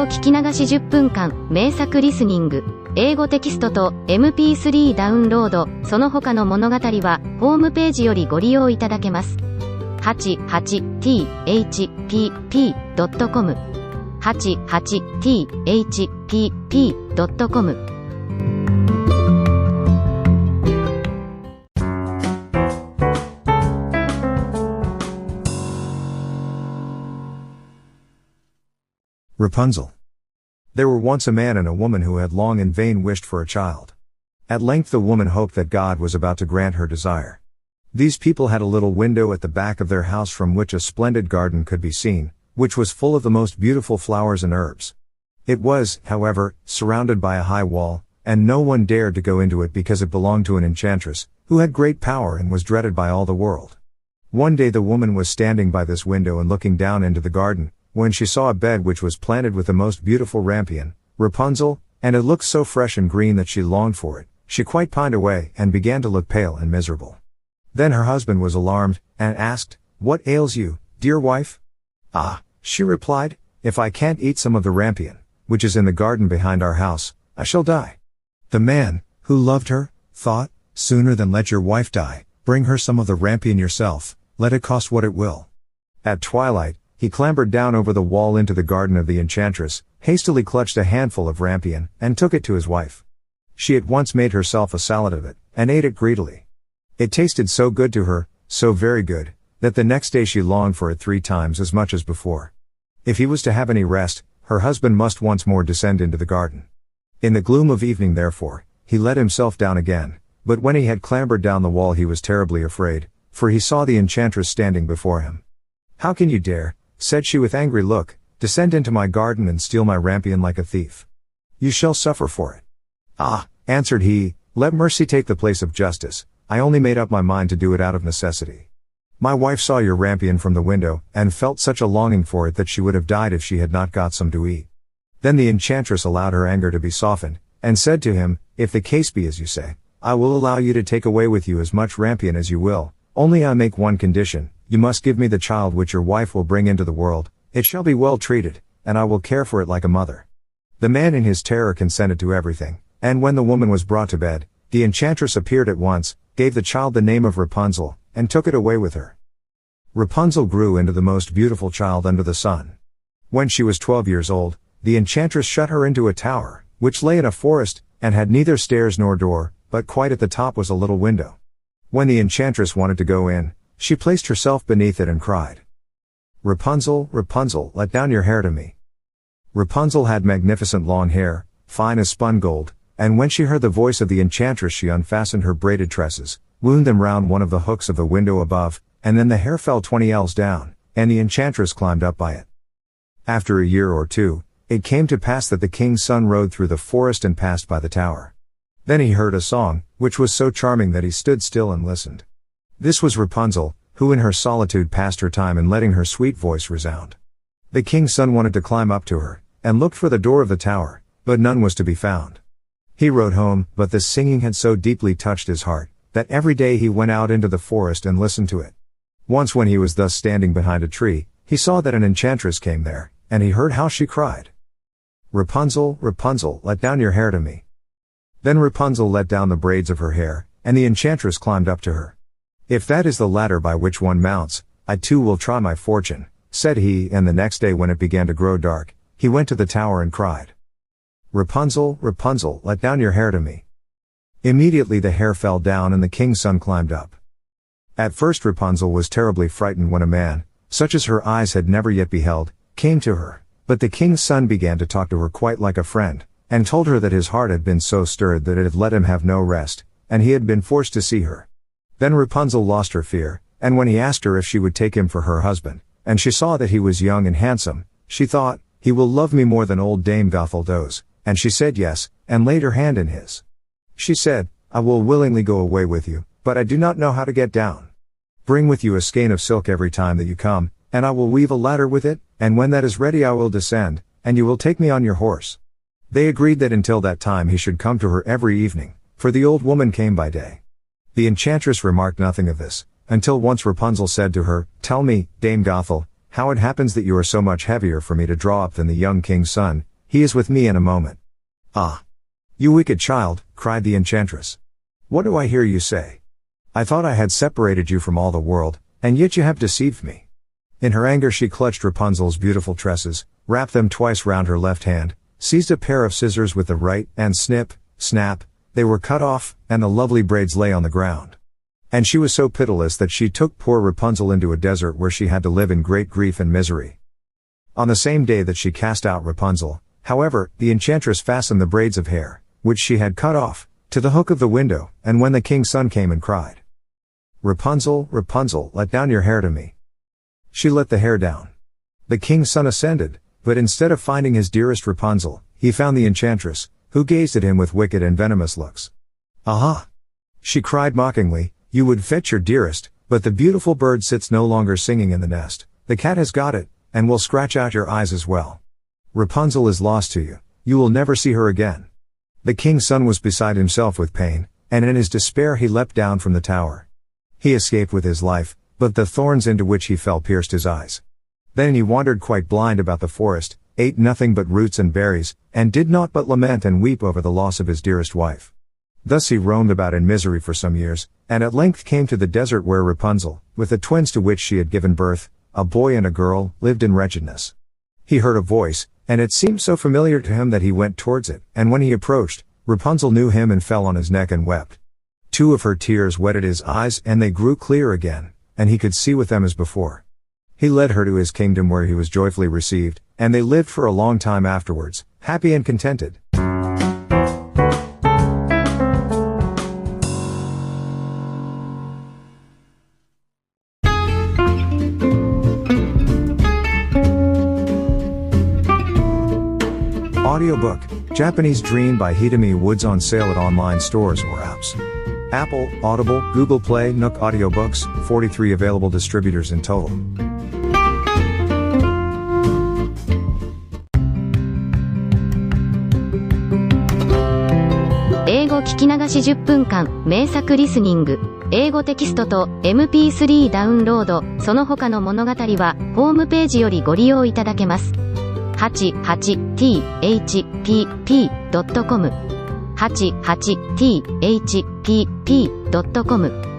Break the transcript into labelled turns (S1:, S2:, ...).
S1: 語聞き流し10分間、名作リスニング、英語テキストと MP3 ダウンロード、その他の物語は、ホームページよりご利用いただけます。88thpp.com 88thpp.com
S2: Rapunzel. There were once a man and a woman who had long in vain wished for a child. At length the woman hoped that God was about to grant her desire. These people had a little window at the back of their house from which a splendid garden could be seen, which was full of the most beautiful flowers and herbs. It was, however, surrounded by a high wall, and no one dared to go into it because it belonged to an enchantress, who had great power and was dreaded by all the world. One day the woman was standing by this window and looking down into the garden, when she saw a bed which was planted with the most beautiful rampion, Rapunzel, and it looked so fresh and green that she longed for it. She quite pined away, and began to look pale and miserable. Then her husband was alarmed, and asked, "What ails you, dear wife?" "Ah," she replied, "if I can't eat some of the rampion, which is in the garden behind our house, I shall die." The man, who loved her, thought, "Sooner than let your wife die, bring her some of the rampion yourself, let it cost what it will." At twilight, he clambered down over the wall into the garden of the enchantress, hastily clutched a handful of rampion, and took it to his wife. She at once made herself a salad of it, and ate it greedily. It tasted so good to her, so very good, that the next day she longed for it 3 times as much as before. If he was to have any rest, her husband must once more descend into the garden. In the gloom of evening therefore, he let himself down again, but when he had clambered down the wall he was terribly afraid, for he saw the enchantress standing before him. "How can you dare," said she with angry look, "descend into my garden and steal my rampion like a thief? You shall suffer for it." "Ah," answered he, "let mercy take the place of justice, I only made up my mind to do it out of necessity. My wife saw your rampion from the window, and felt such a longing for it that she would have died if she had not got some to eat." Then the enchantress allowed her anger to be softened, and said to him, "If the case be as you say, I will allow you to take away with you as much rampion as you will, only I make one condition. You must give me the child which your wife will bring into the world. It shall be well treated, and I will care for it like a mother." The man in his terror consented to everything, and when the woman was brought to bed, the enchantress appeared at once, gave the child the name of Rapunzel, and took it away with her. Rapunzel grew into the most beautiful child under the sun. When she was 12 years old, the enchantress shut her into a tower, which lay in a forest, and had neither stairs nor door, but quite at the top was a little window. When the enchantress wanted to go in, she placed herself beneath it and cried, "Rapunzel, Rapunzel, let down your hair to me." Rapunzel had magnificent long hair, fine as spun gold, and when she heard the voice of the enchantress she unfastened her braided tresses, wound them round one of the hooks of the window above, and then the hair fell 20 ells down, and the enchantress climbed up by it. After a year or two, it came to pass that the king's son rode through the forest and passed by the tower. Then he heard a song, which was so charming that he stood still and listened. This was Rapunzel, who in her solitude passed her time in letting her sweet voice resound. The king's son wanted to climb up to her, and looked for the door of the tower, but none was to be found. He rode home, but the singing had so deeply touched his heart, that every day he went out into the forest and listened to it. Once when he was thus standing behind a tree, he saw that an enchantress came there, and he heard how she cried, "Rapunzel, Rapunzel, let down your hair to me." Then Rapunzel let down the braids of her hair, and the enchantress climbed up to her. "If that is the ladder by which one mounts, I too will try my fortune," said he, and the next day when it began to grow dark, he went to the tower and cried, "Rapunzel, Rapunzel, let down your hair to me." Immediately the hair fell down and the king's son climbed up. At first Rapunzel was terribly frightened when a man, such as her eyes had never yet beheld, came to her, but the king's son began to talk to her quite like a friend, and told her that his heart had been so stirred that it had let him have no rest, and he had been forced to see her. Then Rapunzel lost her fear, and when he asked her if she would take him for her husband, and she saw that he was young and handsome, she thought, "He will love me more than old Dame Gothel does," and she said yes, and laid her hand in his. She said, "I will willingly go away with you, but I do not know how to get down. Bring with you a skein of silk every time that you come, and I will weave a ladder with it, and when that is ready I will descend, and you will take me on your horse." They agreed that until that time he should come to her every evening, for the old woman came by day. The enchantress remarked nothing of this, until once Rapunzel said to her, "Tell me, Dame Gothel, how it happens that you are so much heavier for me to draw up than the young king's son, He is with me in a moment. Ah! You wicked child, cried the enchantress. What do I hear you say? I thought I had separated you from all the world, and yet you have deceived me. In her anger she clutched Rapunzel's beautiful tresses, wrapped them twice round her left hand, seized a pair of scissors with the right, and snip, snap, they were cut off, and the lovely braids lay on the ground. And she was so pitiless that she took poor Rapunzel into a desert where she had to live in great grief and misery. On the same day that she cast out Rapunzel, however, the enchantress fastened the braids of hair, which she had cut off, to the hook of the window, and when the king's son came and cried, Rapunzel, Rapunzel, let down your hair to me. She let the hair down. The king's son ascended, but instead of finding his dearest Rapunzel, he found the enchantress, who gazed at him with wicked and venomous looks. Aha! She cried mockingly, you would fetch your dearest, but the beautiful bird sits no longer singing in the nest, the cat has got it, and will scratch out your eyes as well. Rapunzel is lost to you, you will never see her again. The king's son was beside himself with pain, and in his despair he leapt down from the tower. He escaped with his life, but the thorns into which he fell pierced his eyes. Then he wandered quite blind about the forest, ate nothing but roots and berries, and did naught but lament and weep over the loss of his dearest wife. Thus he roamed about in misery for some years, and at length came to the desert where Rapunzel, with the twins to which she had given birth, a boy and a girl, lived in wretchedness. He heard a voice, and it seemed so familiar to him that he went towards it, and when he approached, Rapunzel knew him and fell on his neck and wept. 2 of her tears wetted his eyes and they grew clear again, and he could see with them as before. He led her to his kingdom where he was joyfully received, and they lived for a long time afterwards, happy and contented. Audiobook, Japanese Dream by Hidemi Woods on sale at online stores or apps. Apple, Audible, Google Play, Nook Audiobooks, 43 available distributors in total.
S1: 英語聞き流し10分間、名作リスニング。英語テキストと MP3 ダウンロード、その他の物語は、ホームページよりご利用いただけます。88thpp.com 88thpp.com